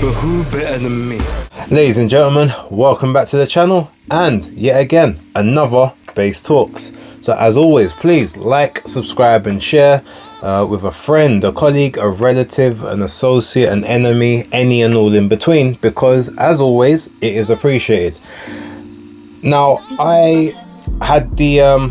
But who better than me? Ladies and gentlemen, welcome back to the channel, and yet again another Base Talks. So as always, please like, subscribe and share with a friend, a colleague, a relative, an associate, an enemy, any and all in between, because as always it is appreciated. Now I had the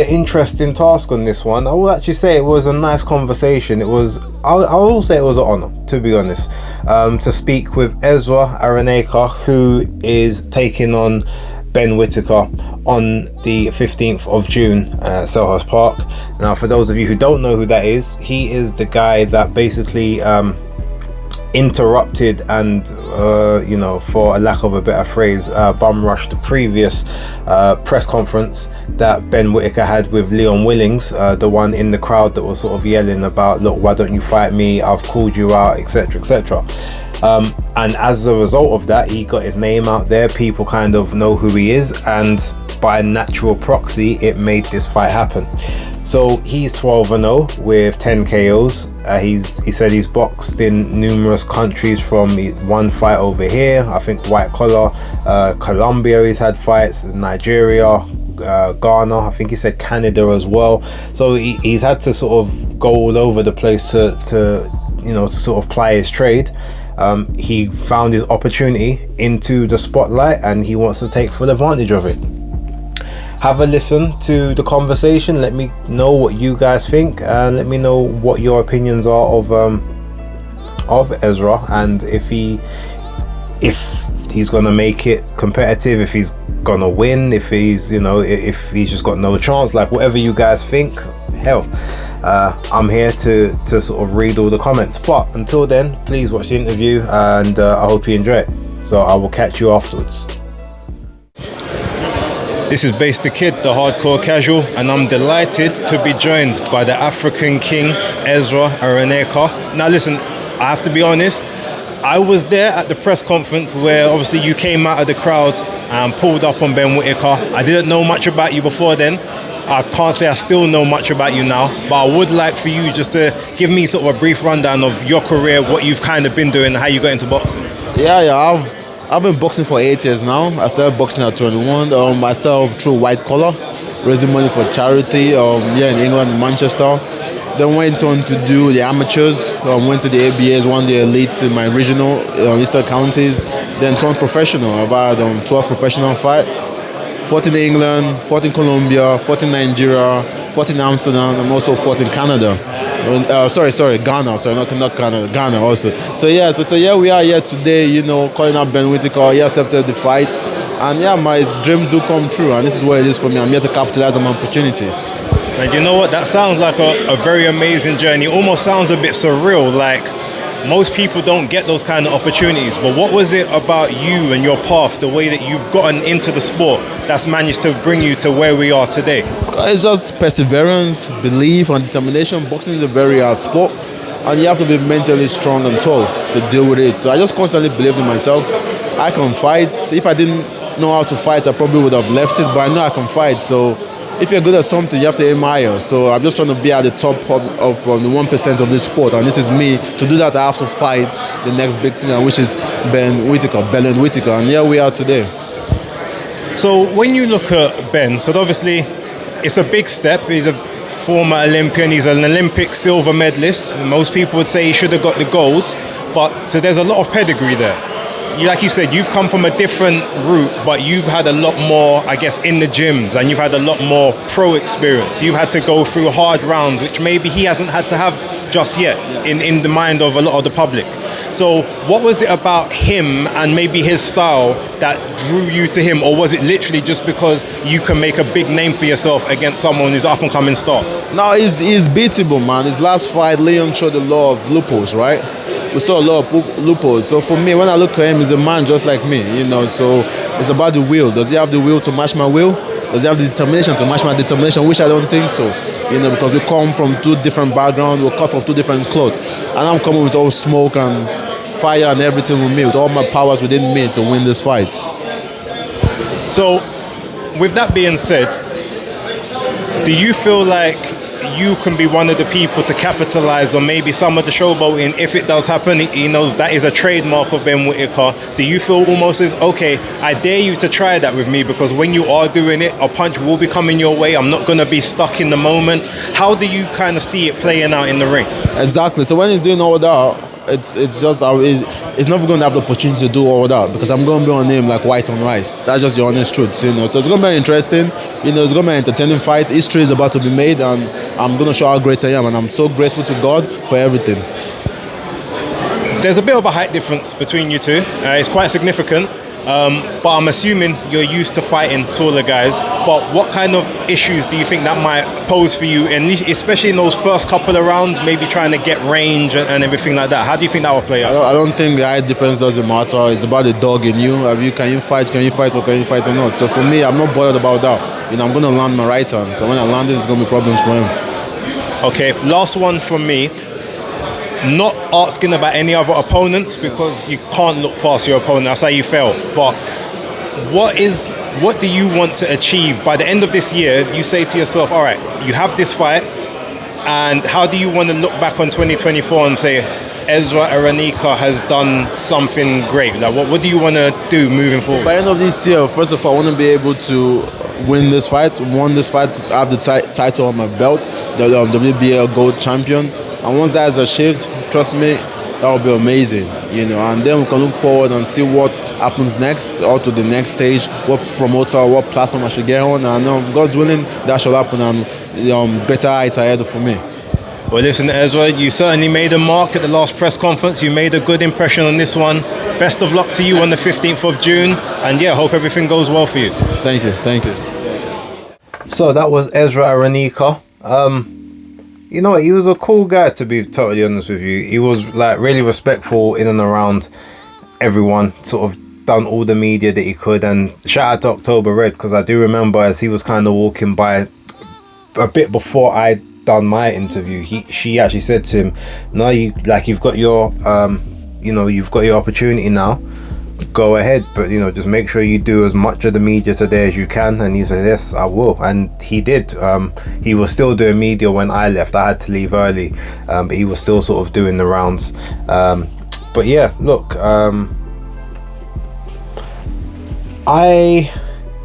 interesting task on this one. I will actually say it was a nice conversation. It was, I will say it was an honor, to be honest, to speak with EZRA ARENYEKA, who is taking on Ben Whittaker on the 15th of June at Selhurst Park. Now, for those of you who don't know who that is, he is the guy that basically interrupted and you know, for a lack of a better phrase, bum rushed the previous press conference that Ben Whittaker had with Leon Willings, the one in the crowd that was sort of yelling about, look, why don't you fight me, I've called you out, etc, etc. And as a result of that, he got his name out there, people kind of know who he is, and by natural proxy it made this fight happen. So he's 12-0 with 10 KOs. He said he's boxed in numerous countries, from one fight over here, I think white collar, Colombia he's had fights, Nigeria, Ghana, I think he said Canada as well. So he's had to sort of go all over the place to you know, to sort of ply his trade. He found his opportunity into the spotlight and he wants to take full advantage of it. Have a listen to the conversation. Let me know what you guys think, and let me know what your opinions are of EZRA, and if he's gonna make it competitive, if he's gonna win, if he's, you know, if he's just got no chance. Like, whatever you guys think, hell, I'm here to sort of read all the comments. But until then, please watch the interview, and I hope you enjoy it. So I will catch you afterwards. This is Base the Kid, the hardcore casual, and I'm delighted to be joined by the African King, EZRA ARENYEKA. Now listen, I have to be honest, I was there at the press conference where obviously you came out of the crowd and pulled up on Ben Whittaker. I didn't know much about you before then. I can't say I still know much about you now, but I would like for you just to give me sort of a brief rundown of your career, what you've kind of been doing, how you got into boxing. Yeah, I've been boxing for 8 years now. I started boxing at 21. I started through white collar, raising money for charity here in England, in Manchester. Then went on to do the amateurs, went to the ABAs, won the elites in my regional, Eastern counties, then turned professional. I've had 12 professional fights, fought in England, fought in Colombia, fought in Nigeria, fought in Amsterdam, and also fought in Canada. Sorry, Ghana. Sorry, not Canada, Ghana also. So yeah, we are here today, you know, calling out Ben Whittaker. He accepted the fight, and yeah, my dreams do come true, and this is what it is for me. I'm here to capitalize on my opportunity. And you know what? That sounds like a very amazing journey. Almost sounds a bit surreal. Like, most people don't get those kind of opportunities. But what was it about you and your path, the way that you've gotten into the sport, that's managed to bring you to where we are today? It's just perseverance, belief, and determination. Boxing is a very hard sport, and you have to be mentally strong and tough to deal with it. So I just constantly believed in myself. I can fight. If I didn't know how to fight, I probably would have left it, but I know I can fight. So if you're good at something, you have to aim higher. So I'm just trying to be at the top of the 1% of this sport, and this is me. To do that, I have to fight the next big thing, which is Ben Whittaker, and here we are today. So when you look at Ben, because obviously it's a big step. He's a former Olympian. He's an Olympic silver medalist. Most people would say he should have got the gold, but so there's a lot of pedigree there. Like you said, you've come from a different route, but you've had a lot more, I guess, in the gyms, and you've had a lot more pro experience. You've had to go through hard rounds, which maybe he hasn't had to have just yet in the mind of a lot of the public. So what was it about him and maybe his style that drew you to him, or was it literally just because you can make a big name for yourself against someone who's up and coming star? No, he's beatable, man. His last fight, Leon showed the law of loopholes, right? We saw a lot of loopholes. So for me, when I look at him, he's a man just like me, you know. So it's about the will. Does he have the will to match my will? Does he have the determination to match my determination? Which I don't think so, you know, because we come from two different backgrounds, we're cut from two different clothes, and I'm coming with all smoke and fire and everything with me, with all my powers within me to win this fight. So, with that being said, do you feel like you can be one of the people to capitalize on maybe some of the showboating if it does happen? You know, that is a trademark of Ben Whittaker. Do you feel almost as, okay, I dare you to try that with me, because when you are doing it, a punch will be coming your way. I'm not going to be stuck in the moment. How do you kind of see it playing out in the ring? Exactly. So when he's doing all that, it's just it's never going to have the opportunity to do all that, because I'm going to be on him like white on rice. That's just the honest truth, you know. So it's going to be interesting, you know. It's going to be an entertaining fight. History is about to be made, and I'm going to show how great I am, and I'm so grateful to God for everything. There's a bit of a height difference between you two. It's quite significant. But I'm assuming you're used to fighting taller guys. But what kind of issues do you think that might pose for you, and especially in those first couple of rounds, maybe trying to get range and everything like that? How do you think that will play out? I don't think the height difference doesn't matter. It's about the dog in you. Can you fight or not? So for me, I'm not bothered about that. You know, I'm going to land my right hand. So when I land it, it's going to be problems for him. Okay, last one from me. Not asking about any other opponents, because you can't look past your opponent. That's how you fail. But what do you want to achieve by the end of this year? You say to yourself, all right, you have this fight, and how do you want to look back on 2024 and say, EZRA ARENYEKA has done something great? Like, what do you want to do moving forward? By the end of this year, first of all, I want to be able to win this fight, have the title on my belt, the WBL Gold Champion. And once that is achieved, trust me, that will be amazing, you know. And then we can look forward and see what happens next, or to the next stage, what promoter, what platform I should get on. And God's willing, that shall happen, and better heights ahead for me. Well, listen, Ezra, you certainly made a mark at the last press conference. You made a good impression on this one. Best of luck to you on the 15th of June. And yeah, hope everything goes well for you. Thank you. So that was EZRA ARENYEKA. You know what, he was a cool guy, to be totally honest with you. He was like really respectful in and around everyone, sort of done all the media that he could. And shout out to October Red, because I do remember as he was kind of walking by a bit before I done my interview, she actually said to him, no, you've got your you've got your opportunity now, go ahead, but you know, just make sure you do as much of the media today as you can. And he said, yes, I will. And he did. He was still doing media when I left. I had to leave early, but he was still sort of doing the rounds. But yeah, look,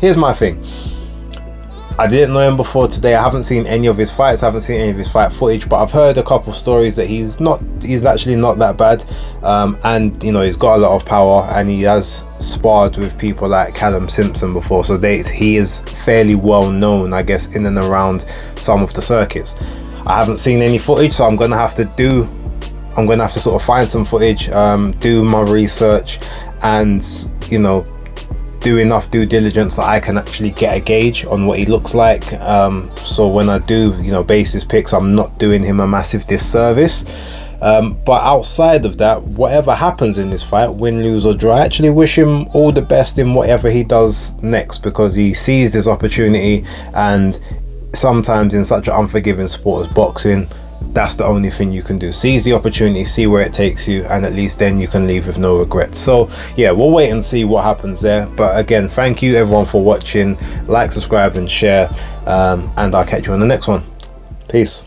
here's my thing. I didn't know him before today. I haven't seen any of his fights. I haven't seen any of his fight footage, but I've heard a couple stories that he's actually not that bad. And you know, he's got a lot of power, and he has sparred with people like Callum Simpson before. So he is fairly well known, I guess, in and around some of the circuits. I haven't seen any footage, so I'm gonna have to sort of find some footage, do my research, and you know, do enough due diligence that I can actually get a gauge on what he looks like. So when I do, you know, base his picks, I'm not doing him a massive disservice. But outside of that, whatever happens in this fight, win, lose or draw, I actually wish him all the best in whatever he does next, because he seized his opportunity, and sometimes in such an unforgiving sport as boxing, that's the only thing you can do. Seize the opportunity, see where it takes you, and at least then you can leave with no regrets. So yeah, we'll wait and see what happens there. But again, thank you everyone for watching. Like, subscribe and share, and I'll catch you on the next one. Peace.